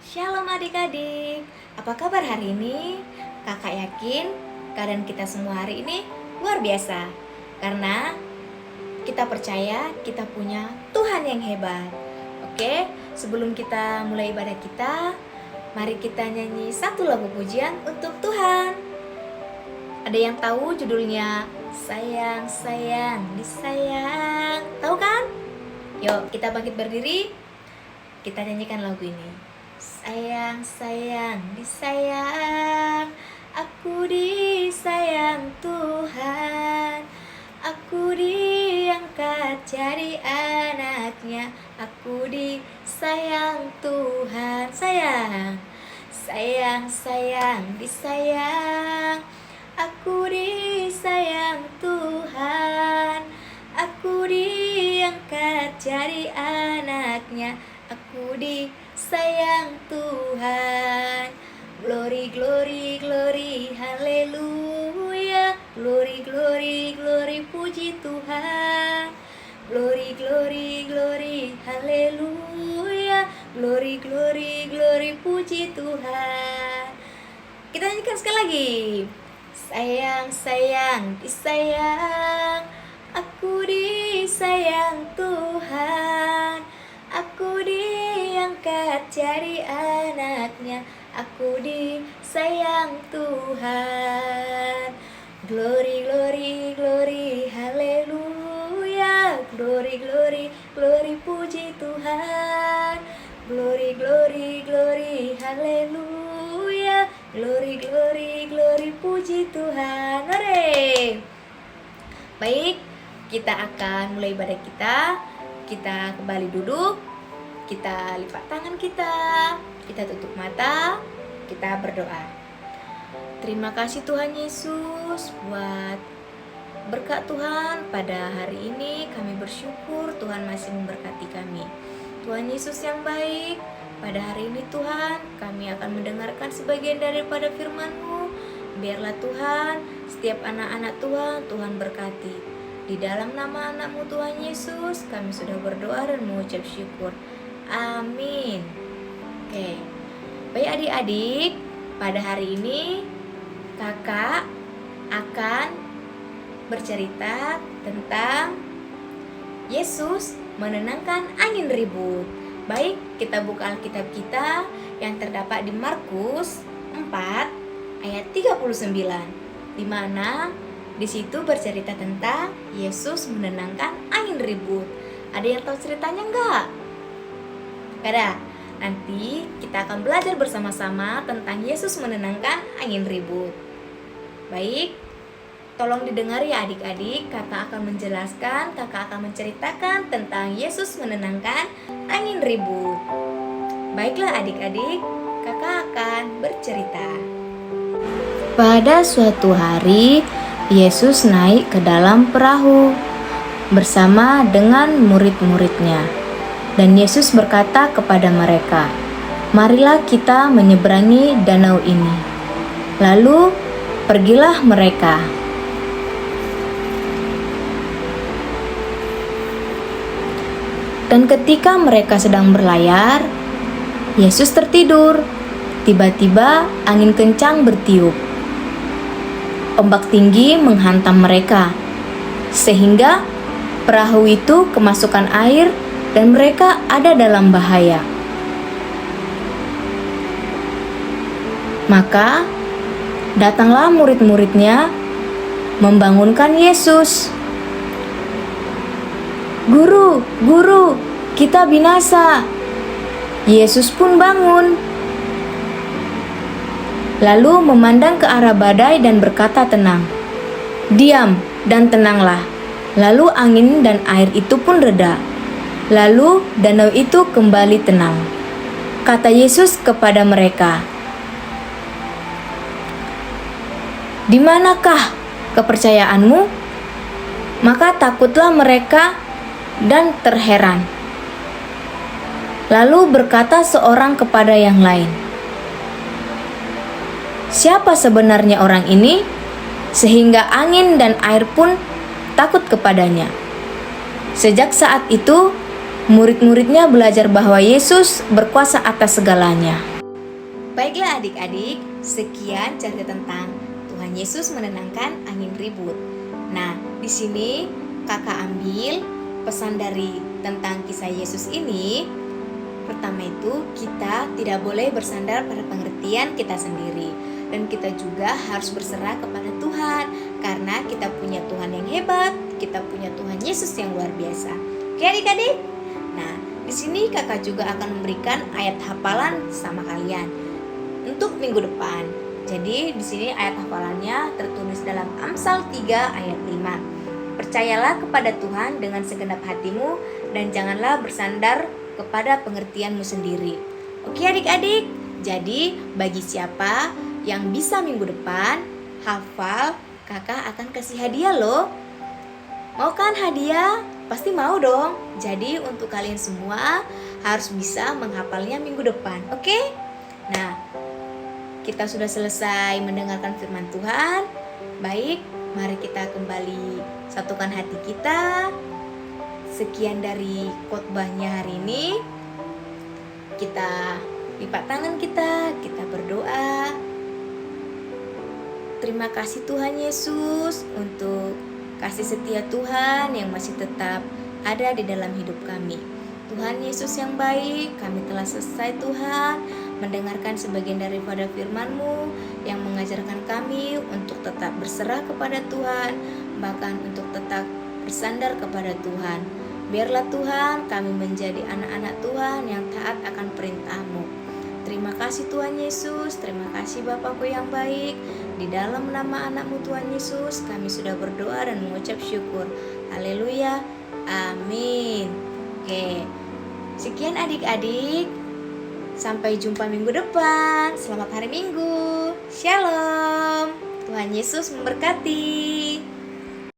Shalom adik-adik, apa kabar hari ini? Kakak yakin keadaan kita semua hari ini luar biasa. Karena kita percaya kita punya Tuhan yang hebat. Oke, sebelum kita mulai ibadah kita, mari kita nyanyi satu lagu pujian untuk Tuhan. Ada yang tahu judulnya? Sayang, sayang, disayang. Tahu kan? Yuk kita bangkit berdiri, kita nyanyikan lagu ini. Sayang, sayang, disayang, aku disayang Tuhan. Aku diangkat jadi anaknya, aku disayang Tuhan. Sayang, sayang, sayang, disayang, aku disayang Tuhan. Aku diangkat jadi anaknya, aku disayang Tuhan. Glory, glory, glory, haleluya. Glory, glory, glory, puji Tuhan. Glory, glory, glory, haleluya. Glory, glory, glory, puji Tuhan. Kita nyanyikan sekali lagi. Sayang, sayang, disayang, aku disayang Tuhan. Aku diangkat jadi anaknya, aku disayang Tuhan. Glory, glory, glory, haleluya. Glory, glory, glory, puji Tuhan. Glory, glory, glory, haleluya. Glory, glory, glory, puji Tuhan. Hore! Baik, kita akan mulai ibadah kita. Kita kembali duduk, kita lipat tangan kita tutup mata, kita berdoa. Terima kasih Tuhan Yesus buat berkat Tuhan pada hari ini. Kami bersyukur Tuhan masih memberkati kami. Tuhan Yesus yang baik, pada hari ini Tuhan kami akan mendengarkan sebagian daripada firman-Mu. Biarlah Tuhan setiap anak-anak Tuhan berkati. Di dalam nama anak-Mu Tuhan Yesus, kami sudah berdoa dan mengucap syukur. Amin. Oke. Baik adik-adik, pada hari ini kakak akan bercerita tentang Yesus menenangkan angin ribut. Baik, kita buka Alkitab kita yang terdapat di Markus 4 ayat 39, di mana di situ bercerita tentang Yesus menenangkan angin ribut. Ada yang tahu ceritanya enggak? Gak ada? Nanti kita akan belajar bersama-sama tentang Yesus menenangkan angin ribut. Baik, tolong didengar ya adik-adik. Kakak akan menjelaskan, kakak akan menceritakan tentang Yesus menenangkan angin ribut. Baiklah adik-adik, kakak akan bercerita. Pada suatu hari, Yesus naik ke dalam perahu bersama dengan murid-muridnya. Dan Yesus berkata kepada mereka, "Marilah kita menyeberangi danau ini." Lalu pergilah mereka. Dan ketika mereka sedang berlayar, Yesus tertidur. Tiba-tiba angin kencang bertiup. Ombak tinggi menghantam mereka, sehingga perahu itu kemasukan air dan mereka ada dalam bahaya. Maka datanglah murid-muridnya membangunkan Yesus. "Guru, guru, kita binasa." Yesus pun bangun. Lalu memandang ke arah badai dan berkata tenang, "Diam dan tenanglah." Lalu angin dan air itu pun reda. Lalu danau itu kembali tenang. Kata Yesus kepada mereka, "Di manakah kepercayaanmu?" Maka takutlah mereka dan terheran. Lalu berkata seorang kepada yang lain, "Siapa sebenarnya orang ini, sehingga angin dan air pun takut kepadanya?" Sejak saat itu, murid-muridnya belajar bahwa Yesus berkuasa atas segalanya. Baiklah adik-adik, sekian cerita tentang Tuhan Yesus menenangkan angin ribut. Nah, di sini kakak ambil pesan dari tentang kisah Yesus ini. Pertama itu, kita tidak boleh bersandar pada pengertian kita sendiri. Dan kita juga harus berserah kepada Tuhan, karena kita punya Tuhan yang hebat, kita punya Tuhan Yesus yang luar biasa. Oke adik-adik? Nah, di sini kakak juga akan memberikan ayat hafalan sama kalian untuk minggu depan. Jadi di sini ayat hafalannya tertulis dalam Amsal 3 ayat 5. Percayalah kepada Tuhan dengan segenap hatimu dan janganlah bersandar kepada pengertianmu sendiri. Oke adik-adik, jadi bagi siapa yang bisa minggu depan hafal, kakak akan kasih hadiah loh. Mau kan hadiah? Pasti mau dong. Jadi untuk kalian semua harus bisa menghafalnya minggu depan, oke? Nah, kita sudah selesai mendengarkan firman Tuhan. Baik, mari kita kembali satukan hati kita. Sekian dari khotbahnya hari ini. Kita lipat tangan kita berdoa. Terima kasih Tuhan Yesus untuk kasih setia Tuhan yang masih tetap ada di dalam hidup kami. Tuhan Yesus yang baik, kami telah selesai Tuhan mendengarkan sebagian daripada firman-Mu yang mengajarkan kami untuk tetap berserah kepada Tuhan, bahkan untuk tetap bersandar kepada Tuhan. Biarlah Tuhan kami menjadi anak-anak Tuhan yang taat akan perintah-Mu. Terima kasih Tuhan Yesus, terima kasih Bapakku yang baik. Di dalam nama anak-Mu Tuhan Yesus, kami sudah berdoa dan mengucap syukur. Haleluya, amin. Oke, sekian adik-adik. Sampai jumpa minggu depan. Selamat hari Minggu. Shalom. Tuhan Yesus memberkati.